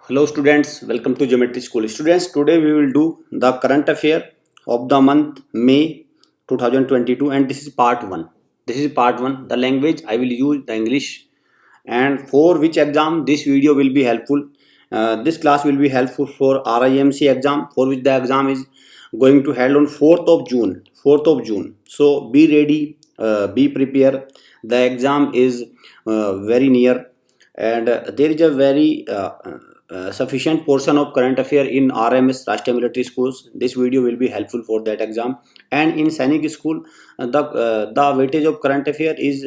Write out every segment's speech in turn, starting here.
Hello students, welcome to Geometry School. Students, today we will do the current affair of the month May 2022 and this is part 1. This is part 1. The language I will use the English and for which exam this video will be helpful. This class will be helpful for RIMC exam for which the exam is going to held on 4th of June. 4th of June. So be ready, be prepared. The exam is very near and there is a very sufficient portion of current affair in RMS Rashtriya Military Schools. This video will be helpful for that exam. And in Sainik School, the weightage of current affair is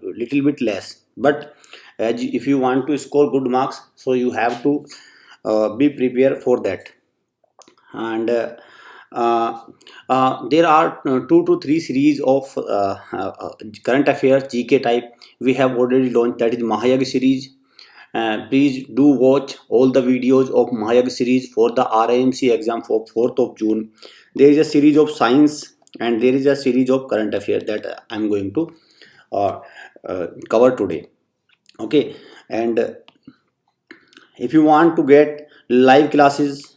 little bit less. But if you want to score good marks, so you have to be prepared for that. And there are 2 to 3 series of current affairs GK type we have already launched, that is Mahayag series. Please do watch all the videos of Mahayag series for the RIMC exam for 4th of June. There is a series of science and there is a series of current affairs that I am going to cover today. Okay, and if you want to get live classes,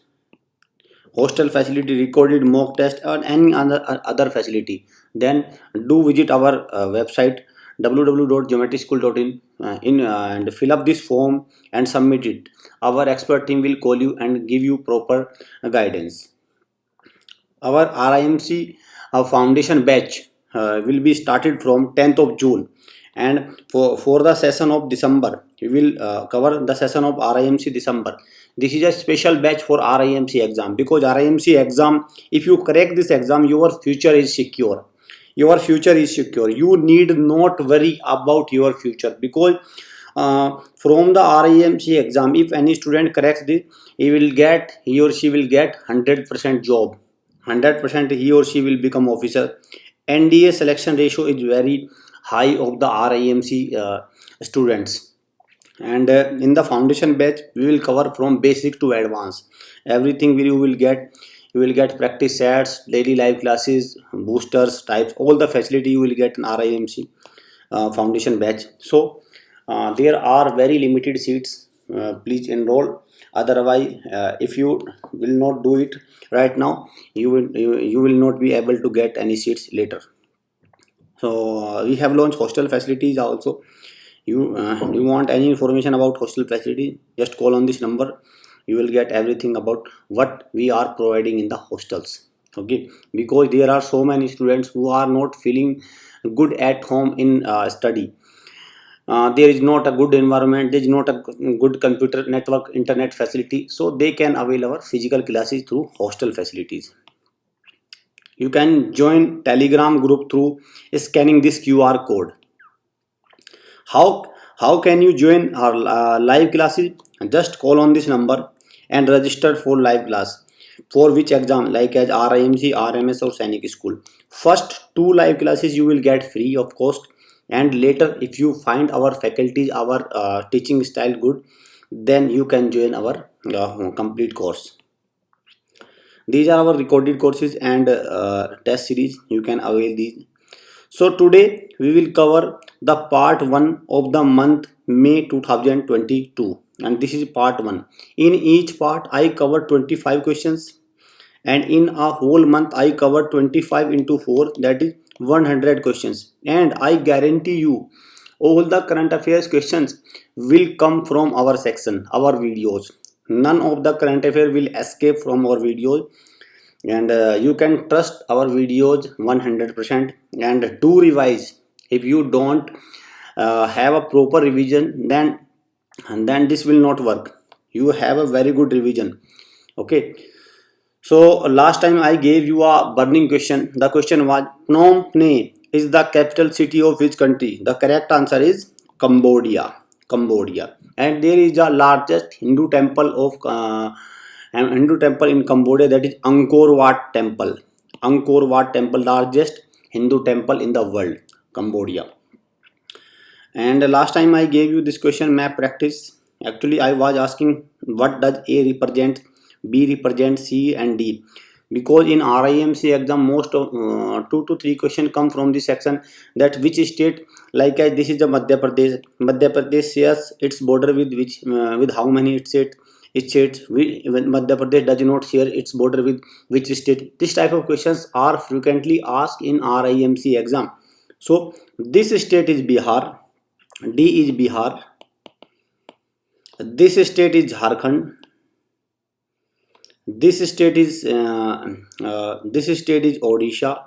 hostel facility, recorded mock test or any other facility, then do visit our website www.geometryschool.in and fill up this form and submit it. Our expert team will call you and give you proper guidance. Our RIMC foundation batch will be started from 10th of June, and for the session of December we will cover the session of RIMC December. This is a special batch for RIMC exam because RIMC exam, if you crack this exam, your future is secure. Your future is secure. You need not worry about your future because from the RIMC exam, if any student cracks this, he or she will get 100% job. 100% he or she will become officer. NDA selection ratio is very high of the RIMC students. And in the foundation batch we will cover from basic to advanced. Everything you will get practice sets, daily live classes, boosters types, all the facility you will get in RIMC foundation batch. So there are very limited seats. Please enroll. Otherwise, if you will not do it right now, you will not be able to get any seats later. So we have launched hostel facilities also. You want any information about hostel facility, just call on this number. You will get everything about what we are providing in the hostels. Okay, because there are so many students who are not feeling good at home in study. There is not a good environment, there is not a good computer network internet facility, so they can avail our physical classes through hostel facilities. You can join Telegram group through scanning this QR code. How can you join our live classes? Just call on this number and register for live class. For which exam, like as RIMC, RMS or Sainik School. First 2 live classes you will get free of cost, and later if you find our faculties, our teaching style good, then you can join our complete course. These are our recorded courses and test series. You can avail these. So today we will cover the part 1 of the month May 2022, and this is part 1. In each part I cover 25 questions, and in a whole month I cover 25 into 4, that is 100 questions, and I guarantee you all the current affairs questions will come from our section, our videos. None of the current affair will escape from our videos, and you can trust our videos 100%. And do revise. If you don't have a proper revision, then this will not work. You have a very good revision. Okay, so last time I gave you a burning question. The question was, Phnom Penh is the capital city of which country? The correct answer is Cambodia. Cambodia. And there is the largest Hindu temple in Cambodia, that is Angkor Wat temple. Angkor Wat temple, largest Hindu temple in the world, Cambodia. And last time I gave you this question map practice. Actually I was asking what does A represent, B represent, C and D, because in RIMC exam most of 2 to 3 questions come from this section, that which state, like this is the Madhya Pradesh. Madhya Pradesh shares its border with which with how many states? states? When Madhya Pradesh does not share its border with which state? This type of questions are frequently asked in RIMC exam. So this state is Bihar. D is Bihar. This state is Jharkhand. This state is Odisha,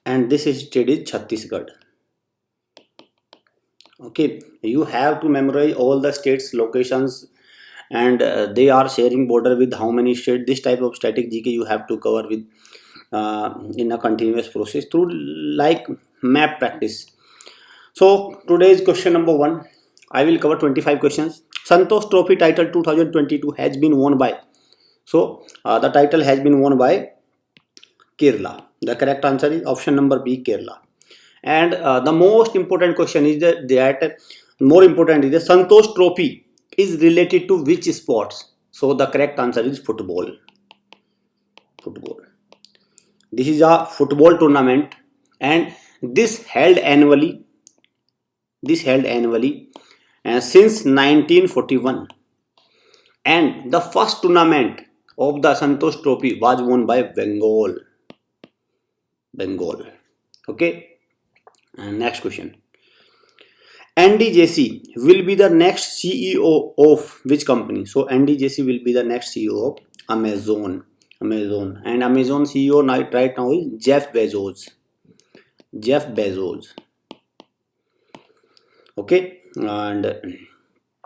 and this state is Chhattisgarh. Okay, you have to memorize all the states locations, and they are sharing border with how many states. This type of static GK you have to cover with in a continuous process through like map practice. So today's question number 1, I will cover 25 questions. Santosh Trophy title 2022 has been won by. So the title has been won by Kerala. The correct answer is option number B, Kerala. And the most important question is that more important is the Santosh Trophy is related to which sports? So the correct answer is football. Football. This is a football tournament, and this held annually. Since 1941, and the first tournament of the Santosh Trophy was won by Bengal. Okay. And next question. NDJC will be the next CEO of which company? So NDJC will be the next CEO of Amazon. And Amazon CEO right now is Jeff Bezos. Okay, and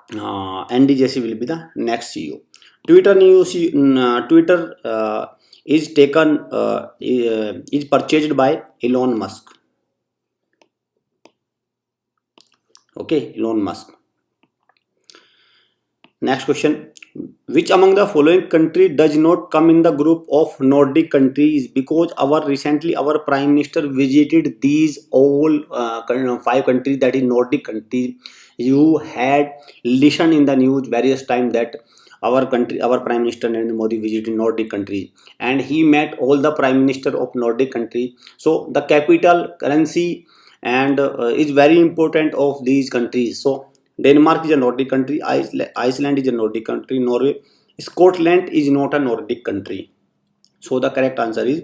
NDJC will be the next CEO. Twitter is purchased by Elon Musk. Okay, Elon Musk. Next question. Which among the following country does not come in the group of Nordic countries? Because recently our Prime Minister visited these all 5 countries, that is Nordic countries. You had listened in the news various times that our Prime Minister Narendra Modi visited Nordic countries, and he met all the Prime Minister of Nordic countries. So the capital, currency, and is very important of these countries. So Denmark is a Nordic country, Iceland is a Nordic country, Norway, Scotland is not a Nordic country. So the correct answer is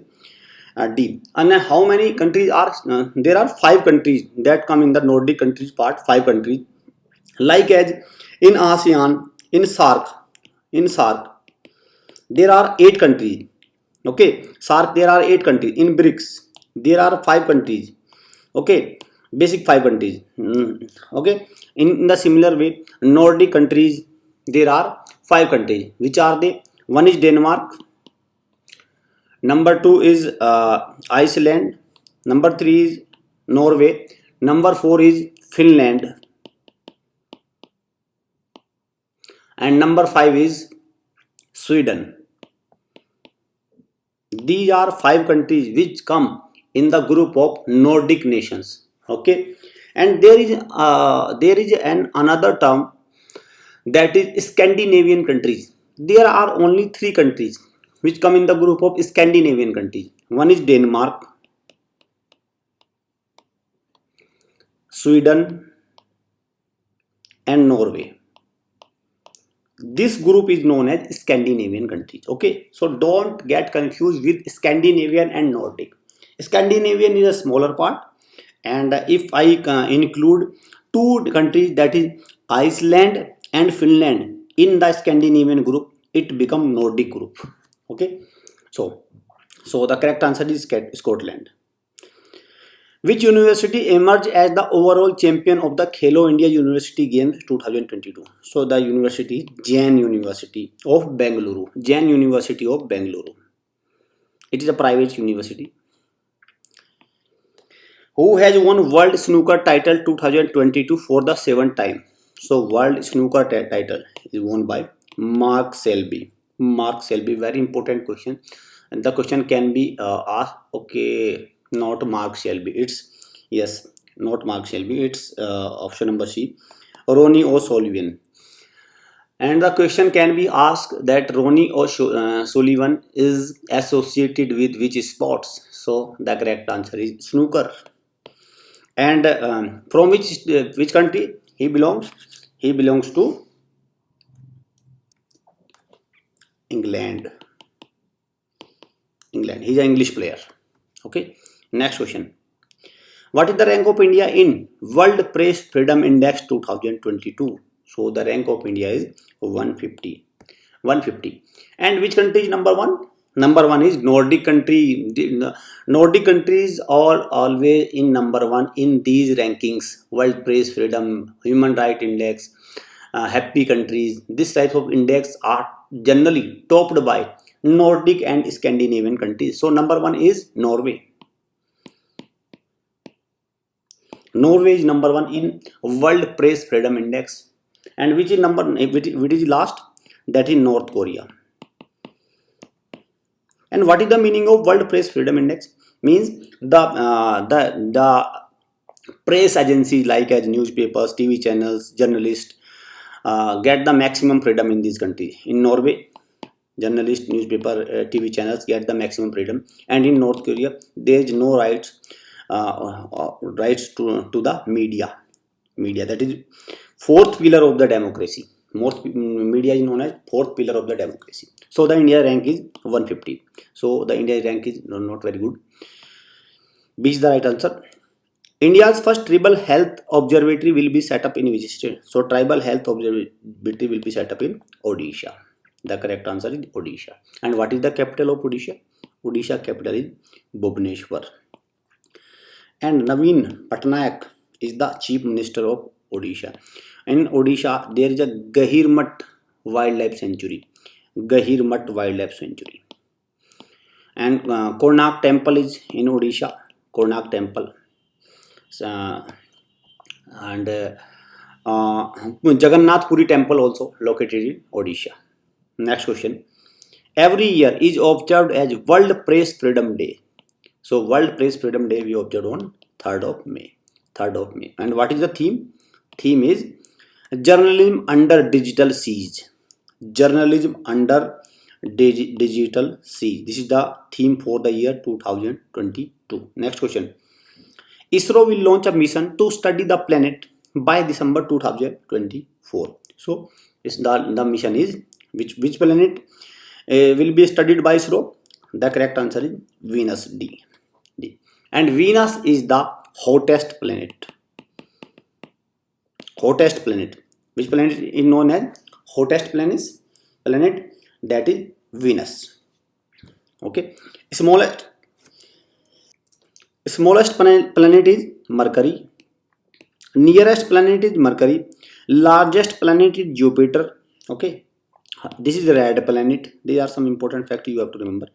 D. And how many countries are there? Are 5 countries that come in the Nordic countries part. 5 countries, like as in ASEAN, in SAARC there are 8 countries. Okay, SAARC there are 8 countries. In BRICS there are 5 countries. Okay, basic 5 countries. Okay, in the similar way, Nordic countries there are 5 countries. Which are they? One is Denmark, number 2 is Iceland, number 3 is Norway, number 4 is Finland, and number 5 is Sweden. These are 5 countries which come in the group of Nordic nations. Okay, and there is another term, that is Scandinavian countries. There are only 3 countries which come in the group of Scandinavian countries. One is Denmark, Sweden, and Norway. This group is known as Scandinavian countries. Okay, so don't get confused with Scandinavian and Nordic. Scandinavian is a smaller part, and if I include 2 countries, that is Iceland and Finland, in the Scandinavian group, it become Nordic group. Okay, so the correct answer is Scotland. Which university emerged as the overall champion of the Khelo India University Games 2022? So the university is Jain University of Bengaluru. It is a private university. Who has won World Snooker title 2022 for the 7th time? So World Snooker title is won by Mark Selby. Very important question, and the question can be asked. Okay, not Mark Selby. It's not Mark Selby. It's option number C, Ronnie O'Sullivan. And the question can be asked that Ronnie O'Sullivan is associated with which sports? So the correct answer is snooker. And from which country he belongs? He belongs to England. He's an English player. Okay. Next question. What is the rank of India in World Press Freedom Index 2022? So the rank of India is 150. 150. And which country is number one? Number one is Nordic country. The Nordic countries are always in number one in these rankings. World Press Freedom, Human Rights Index, happy countries. This type of index are generally topped by Nordic and Scandinavian countries. So number one is Norway. Norway is number one in World Press Freedom Index. And which is which is last? That is North Korea. And what is the meaning of World Press Freedom Index? Means the press agencies like as newspapers, TV channels, journalists get the maximum freedom in this country. In Norway, journalists, newspaper, TV channels get the maximum freedom, and in North Korea there is no rights to the media. That is fourth pillar of the democracy. Most media is known as fourth pillar of the democracy. So the India rank is 150. So the India rank is not very good. B is the right answer. India's first tribal health observatory will be set up in which state? So tribal health observatory will be set up in Odisha. The correct answer is Odisha. And what is the capital of Odisha? Odisha capital is Bhubaneswar. And Naveen Patnaik is the chief minister of Odisha. In Odisha, there is a Gahirmat Wildlife Sanctuary. Gahirmat Wildlife Sanctuary. And Konark Temple is in Odisha. Konark Temple. And Jagannath Puri Temple also located in Odisha. Next question. Every year is observed as World Press Freedom Day. So World Press Freedom Day we observed on 3rd of May. 3rd of May. And what is the theme? Theme is Journalism under Digital Siege. Journalism under Digital Siege. This is the theme for the year 2022. Next question. ISRO will launch a mission to study the planet by December 2024. So the mission is which planet will be studied by ISRO? The correct answer is Venus. D. And Venus is the hottest planet. Hottest planet. Which planet is known as hottest planet? That is Venus. Okay. Smallest planet is Mercury. Nearest planet is Mercury. Largest planet is Jupiter. Okay. This is the red planet. These are some important facts you have to remember.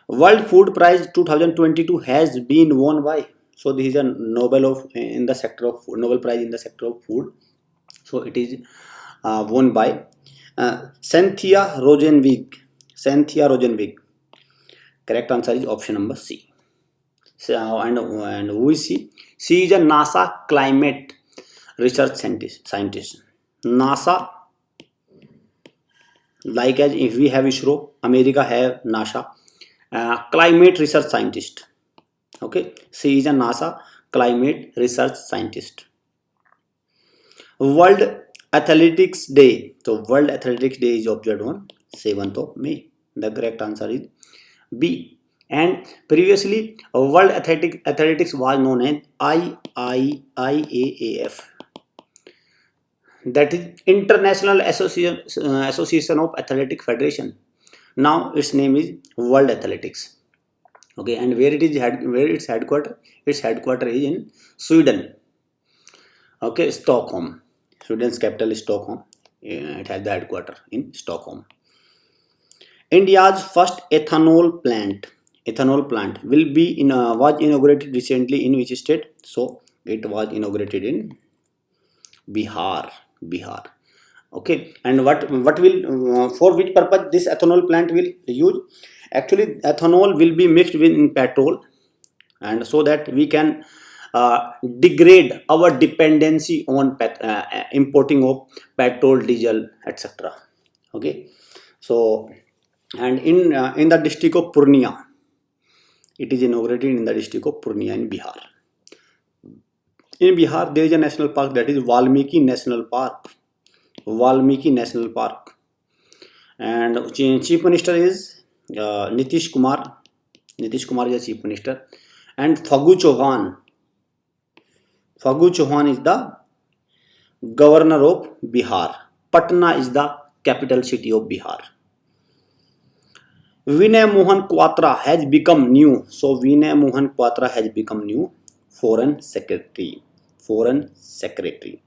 World Food Prize 2022 has been won by. So this is a Nobel Prize in the sector of food. So it is won by Cynthia Rosenwig. Correct answer is option number C. So, and who is she? She is a NASA climate research scientist. NASA, like as if we have ISRO, America have NASA. Climate research scientist. Okay, she is a NASA climate research scientist. World Athletics Day. So World Athletics Day is observed on 7th of May. The correct answer is B. And previously World Athletics was known as IAAF. That is International Association of Athletic Federation. Now its name is World Athletics. Okay, and where its headquarters? Its headquarters is in Sweden. Okay, Stockholm. Sweden's capital is Stockholm. It has the headquarters in Stockholm. India's first ethanol plant will be was inaugurated recently in which state? So it was inaugurated in Bihar. Okay, and what will for which purpose this ethanol plant will use? Actually, ethanol will be mixed with in petrol, and so that we can degrade our dependency on importing of petrol, diesel, etc. Okay, so and in the district of Purnia, it is inaugurated in the district of Purnia in Bihar. In Bihar, there is a national park, that is Valmiki National Park. and chief minister is Nitish Kumar. Nitish Kumar is the chief minister, and Phagu Chauhan. Phagu Chauhan is the governor of Bihar. Patna is the capital city of Bihar. Vinay Mohan Kwatra has become new. So Vinay Mohan Kwatra has become new foreign secretary. Foreign secretary.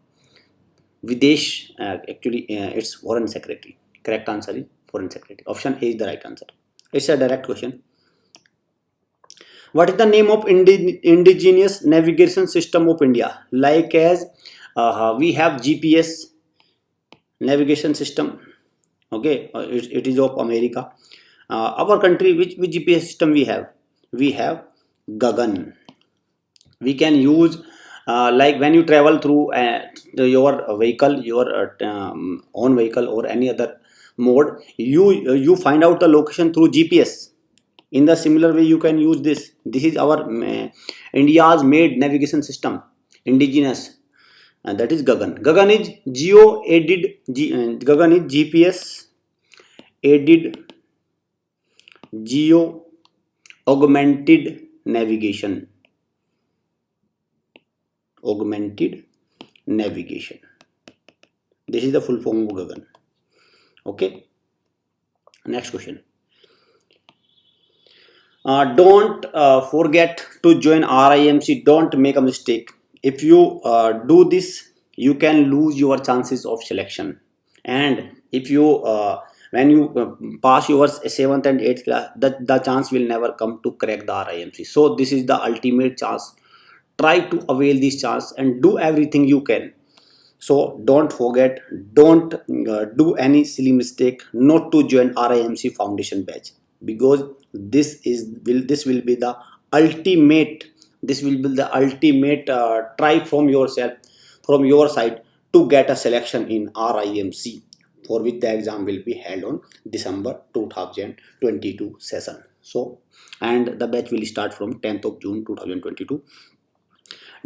Videsh, actually it's foreign secretary. Correct answer is foreign secretary. Option A is the right answer. It's a direct question. What is the name of indigenous navigation system of India? Like as we have GPS navigation system. Okay, it is of America. Our country, which GPS system we have? We have Gagan. We can use like when you travel through your vehicle, your own vehicle or any other mode, you find out the location through GPS. In the similar way, you can use this. This is our India's made navigation system, indigenous, and that is Gagan. Gagan is geo aided. Gagan is GPS aided geo augmented navigation. Augmented navigation. This is the full form of Gagan. Okay. Next question. Don't forget to join RIMC. Don't make a mistake. If you do this, you can lose your chances of selection. And if you when you pass your 7th and 8th class, the chance will never come to crack the RIMC. So this is the ultimate chance. Try to avail this chance and do everything you can. So don't forget, don't do any silly mistake not to join RIMC foundation batch, because this will be the ultimate, try from yourself, from your side, to get a selection in RIMC, for which the exam will be held on December 2022 session. So, and the batch will start from 10th of June 2022.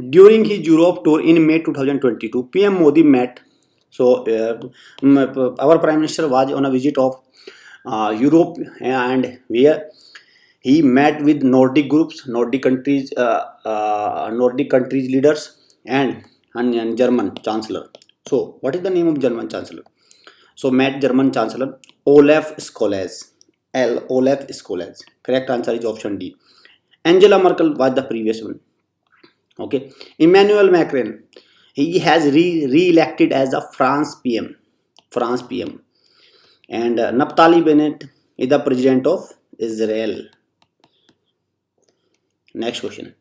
During his Europe tour in May 2022, PM Modi met. So our Prime Minister was on a visit of Europe, and where he met with Nordic groups, Nordic countries leaders, and German Chancellor. So what is the name of German Chancellor? So met German Chancellor Olaf Scholz. Olaf Scholz. Correct answer is option D. Angela Merkel was the previous one. Okay, Emmanuel Macron, he has re-elected as a France PM, and Naftali Bennett is the president of Israel. Next question.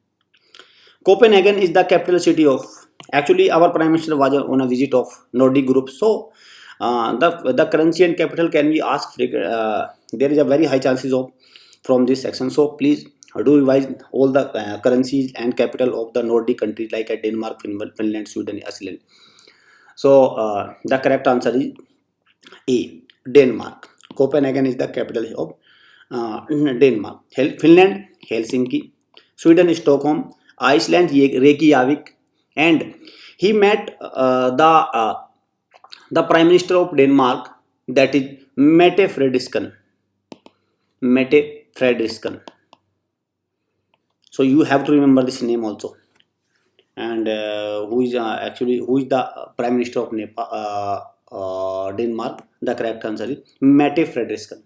Copenhagen is the capital city of. Actually, our Prime Minister was on a visit of Nordic group, so the currency and capital can be asked. There is a very high chances of from this section. So please do revise all the currencies and capital of the Nordic countries like Denmark, Finland, Sweden, Iceland. So the correct answer is A, Denmark. Copenhagen is the capital of Denmark. Finland, Helsinki. Sweden, Stockholm. Iceland, Reykjavik. And he met the Prime Minister of Denmark, that is Mette Frederiksen. Mette Frederiksen. So you have to remember this name also. And who is the Prime Minister of Denmark? The correct answer is Mette Frederiksen.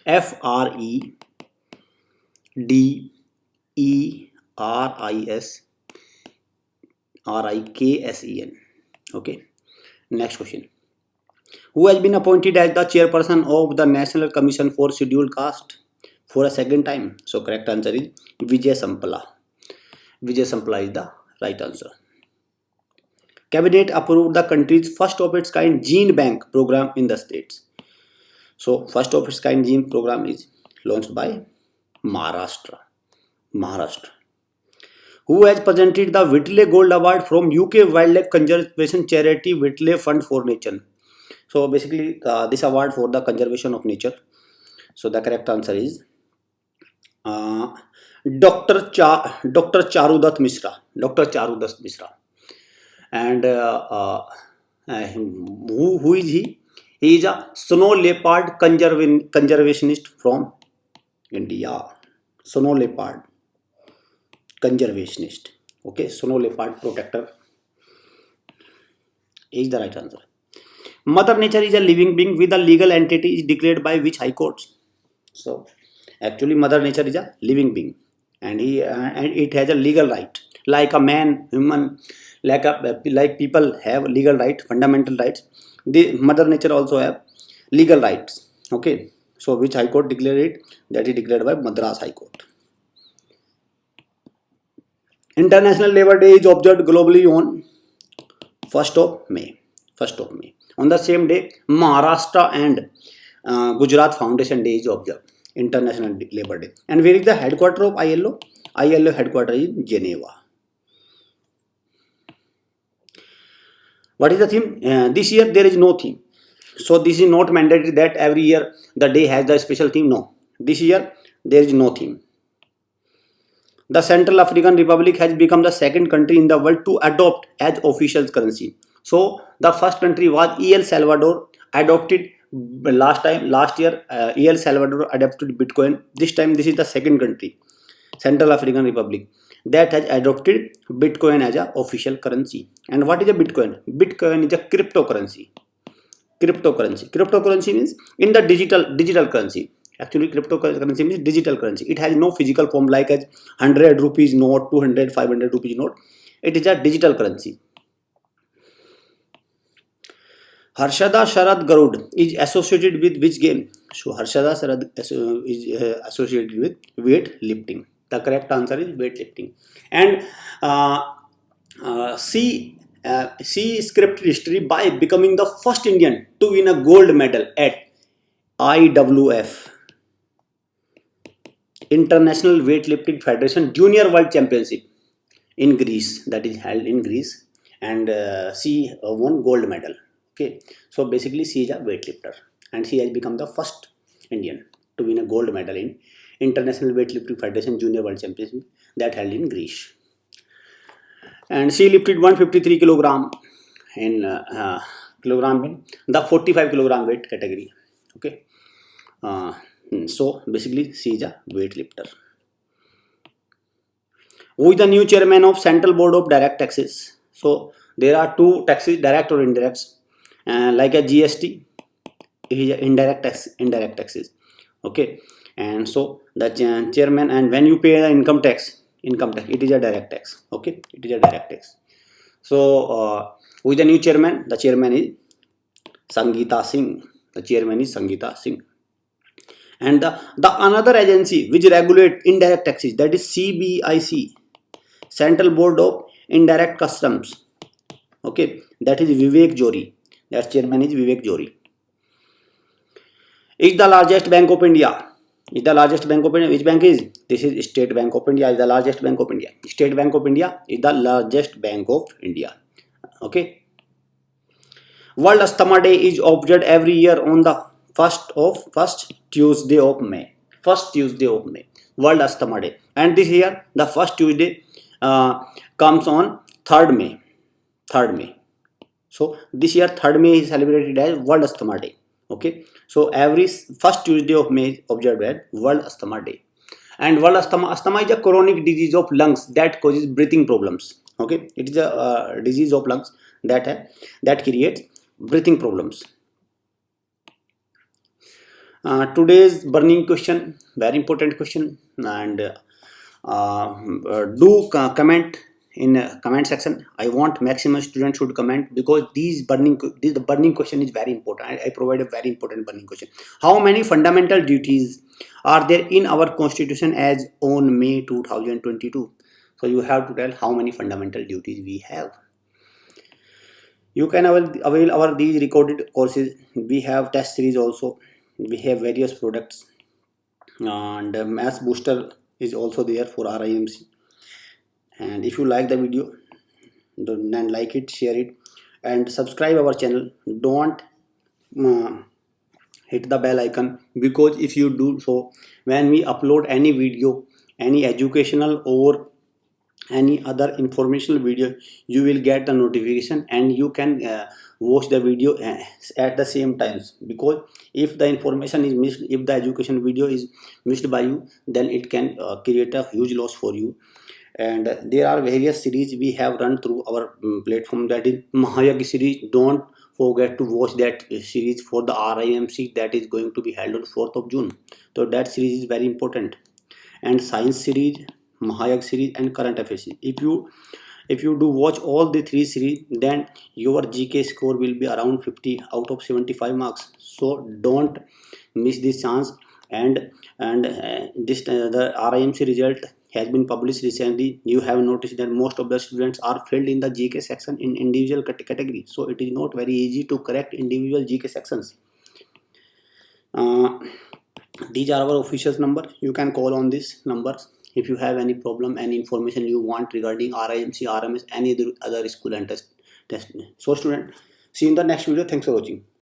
Frederiksen. Okay. Next question. Who has been appointed as the chairperson of the National Commission for Scheduled Caste for a second time? So correct answer is Vijay Sampala. Vijay Sampala is the right answer. Cabinet approved the country's first of its kind gene bank program in the states. So first of its kind gene program is launched by Maharashtra. Who has presented the Whitley Gold Award from UK Wildlife Conservation charity Whitley Fund for Nature? So basically this award for the conservation of nature. So the correct answer is Dr. Charudat Mishra. Dr. Charudat Mishra. And who is he? He is a snow leopard conservationist from India. Snow leopard conservationist. Okay, snow leopard protector is the right answer. Mother Nature is a living being with a legal entity is declared by which high courts? So actually Mother Nature is a living being, and it has a legal right, like a man, human, like people have legal right, fundamental rights. The Mother Nature also have legal rights. Okay, so which high court declared it? That is declared by Madras High Court. International Labour Day is observed globally on 1st of May. 1st of May. On the same day, Maharashtra and Gujarat Foundation Day is observed. International Labour Day. And where is the headquarter of ILO? ILO headquarter is in Geneva. What is the theme? This year there is no theme. So this is not mandatory that every year the day has the special theme. No. This year there is no theme. The Central African Republic has become the second country in the world to adopt as official currency. So the first country was El Salvador, adopted last year. El Salvador adopted Bitcoin. This time this is the second country, Central African Republic, that has adopted Bitcoin as a official currency. And what is a Bitcoin? Bitcoin is a cryptocurrency. Cryptocurrency means in the digital currency. Actually cryptocurrency means digital currency. It has no physical form like as 100 rupees note, 200, 500 rupees note. It is a digital currency. Harshada Sharad Garud is associated with which game? So Harshada Sharad is associated with weightlifting. The correct answer is weightlifting. And she scripted history by becoming the first Indian to win a gold medal at IWF, International Weightlifting Federation Junior World Championship in Greece, that is held in Greece, and she won gold medal. Okay, so basically she is a weightlifter and she has become the first Indian to win a gold medal in International Weightlifting Federation Junior World Championship that held in Greece. And she lifted 153 kilogram in the 45 kilogram weight category. Okay, so basically she is a weightlifter. Who is the new chairman of Central Board of Direct Taxes? So there are two taxes, direct or indirect. Like a GST, it is indirect taxes. Okay, and so the chairman, and when you pay the income tax, it is a direct tax. Okay, it is a direct tax. So who is the new chairman? The chairman is Sangeeta Singh. The chairman is Sangeeta Singh. And the another agency which regulate indirect taxes, that is CBIC, Central Board of Indirect Customs. Okay, that is Vivek Jory. That chairman is Vivek Jory. Is the largest bank of India? Is the largest bank of India? Which bank is? This is State Bank of India. Is the largest bank of India. State Bank of India is the largest bank of India. Okay. World Asthma Day is observed every year on the first Tuesday of May. First Tuesday of May. World Asthma Day. And this year the first Tuesday comes on 3rd May. 3rd May. So this year 3rd May is celebrated as World Asthma Day. Okay, so every first Tuesday of May is observed as World Asthma Day. And World asthma is a chronic disease of lungs that causes breathing problems. Okay, it is a disease of lungs that creates breathing problems. Today's burning question, very important question, and do comment in comment section. I want maximum students should comment, because the burning question is very important. I provide a very important burning question. How many fundamental duties are there in our constitution as on May 2022? So you have to tell how many fundamental duties we have. You can avail our these recorded courses. We have test series also. We have various products, and mass booster is also there for RIMC. And if you like the video, then like it, share it, and subscribe our channel. Don't hit the bell icon, because if you do so, when we upload any video, any educational or any other informational video, you will get the notification and you can watch the video at the same times. Because if the information is missed, if the education video is missed by you, then it can create a huge loss for you. And there are various series we have run through our platform, that is Mahayag series. Don't forget to watch that series for the RIMC that is going to be held on 4th of June. So that series is very important. And science series, Mahayag series, and current affairs series. If you do watch all the three series, then your GK score will be around 50 out of 75 marks. So don't miss this chance. And this the RIMC result has been published recently. You have noticed that most of the students are failed in the GK section in individual category. So it is not very easy to correct individual GK sections. Uh, these are our officials number. You can call on this number if you have any problem, any information you want regarding RIMC, RMS, any other school and test. So student, see you in the next video. Thanks for watching.